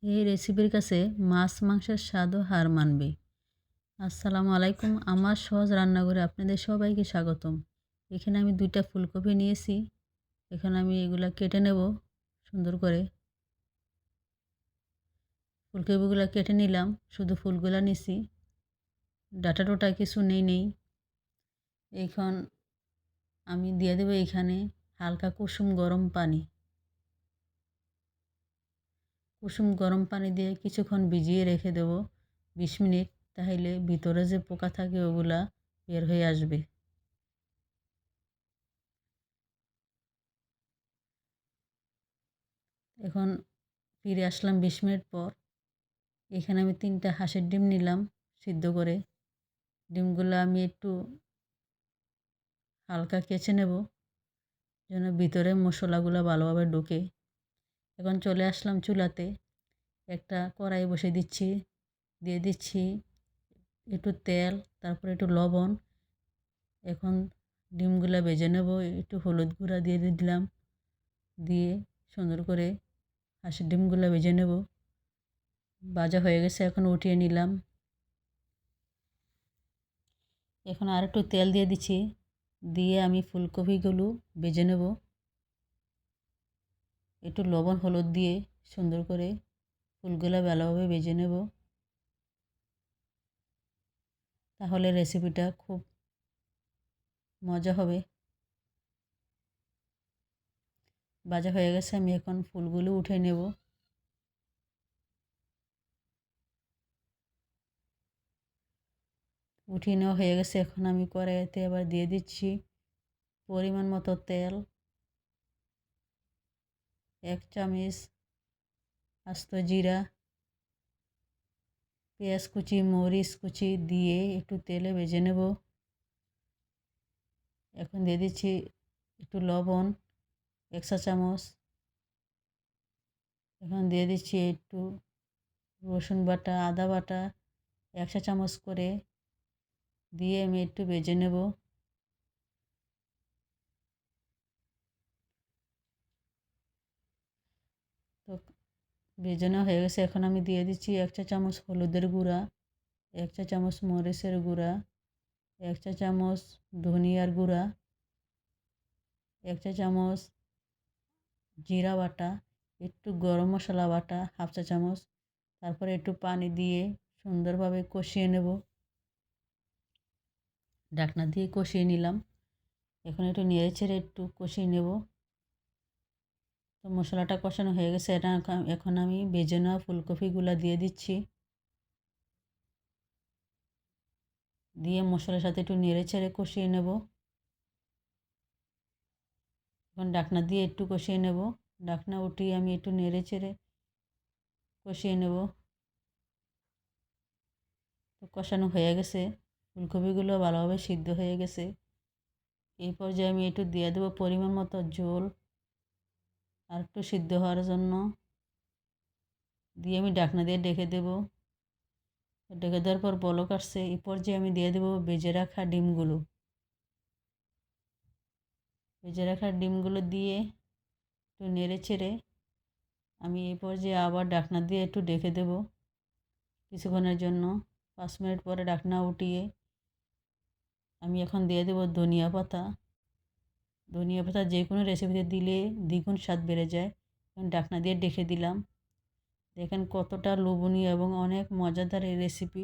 এই রেসিপির কাছে মাছ মাংসের স্বাদও হার মানবে। আসসালামু আলাইকুম, আমার সহজ রান্নাঘরে আপনাদের সবাইকে স্বাগতম। এখানে আমি 2টা ফুলকপি নিয়েছি। এখানে আমি এগুলা কেটে নেব সুন্দর করে। ফুলকপিগুলো কেটে নিলাম, শুধু ফুলগুলা নিছি, ডাটা টোটা কিছু নেই। এখন আমি দিয়ে দেবো এখানে হালকা কুসুম গরম পানি। কুসুম গরম পানি দিয়ে কিছুক্ষণ ভিজিয়ে রেখে দেবো 20 মিনিট, তাহলে ভিতরে যে পোকা থাকে ওগুলা বের হয়ে আসবে। এখন ফিরে আসলাম 20 মিনিট পর। এখানে আমি 3টা হাঁসের ডিম নিলাম সিদ্ধ করে। ডিমগুলো আমি একটু হালকা কেচে নেব যেন ভিতরে মশলাগুলো ভালোভাবে ঢোকে। এখন চলে আসলাম চুলাতে, একটা কড়াই বসে দিচ্ছি, দিয়ে দিচ্ছি একটু তেল, তারপরে একটু লবণ। এখন ডিমগুলো ভেজে নেব, একটু হলুদ গুঁড়া দিয়ে দিলাম, দিয়ে সুন্দর করে হাঁসের ডিমগুলো ভেজে নেব। ভাজা হয়ে গেছে, এখন উঠিয়ে নিলাম। এখন আর একটু তেল দিয়ে দিচ্ছি, দিয়ে আমি ফুলকপিগুলো ভেজে নেব। একটু লবণ হলুদ দিয়ে সুন্দর করে ফুলগুলো ভালোভাবে ভেজে নেব, তাহলে রেসিপিটা খুব মজা হবে। ভাজা হয়ে গেছে, আমি এখন ফুলগুলো উঠে নেব। উঠিয়ে নেওয়া হয়ে গেছে, এখন আমি কড়াইতে আবার দিয়ে দিচ্ছি পরিমাণ মতো তেল, 1 চামচ আস্ত জিরা, পেঁয়াজ কুচি, মরিচ কুচি দিয়ে একটু তেলে ভেজে নেব। এখন দিয়ে দিচ্ছি একটু লবণ, 1 চা চামচ। এখন দিয়ে দিচ্ছি একটু রসুন বাটা, আদা বাটা 1 চা চামচ করে দিয়ে আমি একটু ভেজে নেব। তো ভেজে নেওয়া হয়ে গেছে, এখন আমি দিয়ে দিচ্ছি 1 চা চামচ হলুদের গুঁড়া, 1 চা চামচ মরিচের গুঁড়া, 1 চা চামচ ধনিয়ার গুঁড়া, 1 চা চামচ জিরা বাটা, একটু গরম মশলা বাটা 1/2 চা চামচ। তারপরে একটু পানি দিয়ে সুন্দরভাবে কষিয়ে নেব। ঢাকনা দিয়ে কষিয়ে নিলাম। এখন একটু নেড়ে চেড়ে একটু কষিয়ে নেব। তো মশলাটা কষানো হয়ে গেছে, এখন আমি ভেজে নেওয়া ফুলকপিগুলো দিয়ে দিচ্ছি, দিয়ে মশলার সাথে একটু নেড়ে চেড়ে কষিয়ে নেব। এখন ঢাকনা দিয়ে একটু কষিয়ে নেব। ঢাকনা উঠিয়ে আমি একটু নেড়ে চেড়ে কষিয়ে নেব। তো কষানো হয়ে গেছে, ফুলকপিগুলো ভালোভাবে সিদ্ধ হয়ে গেছে। এই পর্যায়ে আমি একটু দিয়ে দেবো পরিমাণ মতো ঝোল, আর একটু সিদ্ধ হওয়ার জন্য, দিয়ে আমি ঢাকনা দিয়ে ঢেকে দেব। ঢেকে দেওয়ার পর বলক আসছে, এই পর্যায়ে আমি দিয়ে দেবো ভেজে রাখা ডিমগুলো। ভেজে রাখা ডিমগুলো দিয়ে একটু নেড়ে চেড়ে আমি এই পর্যায়ে আবার ঢাকনা দিয়ে একটু ঢেকে দেব কিছুক্ষণের জন্য। 5 মিনিট পরে ঢাকনা উঠিয়ে আমি এখন দিয়ে দেব ধনিয়া পাতা। ধনিয়া পাতা যে কোনো রেসিপিতে দিলে দ্বিগুণ স্বাদ বেড়ে যায়। এখন ঢাকনা দিয়ে ঢেকে দিলাম। দেখেন কতটা লোভনীয় এবং অনেক মজাদার এই রেসিপি।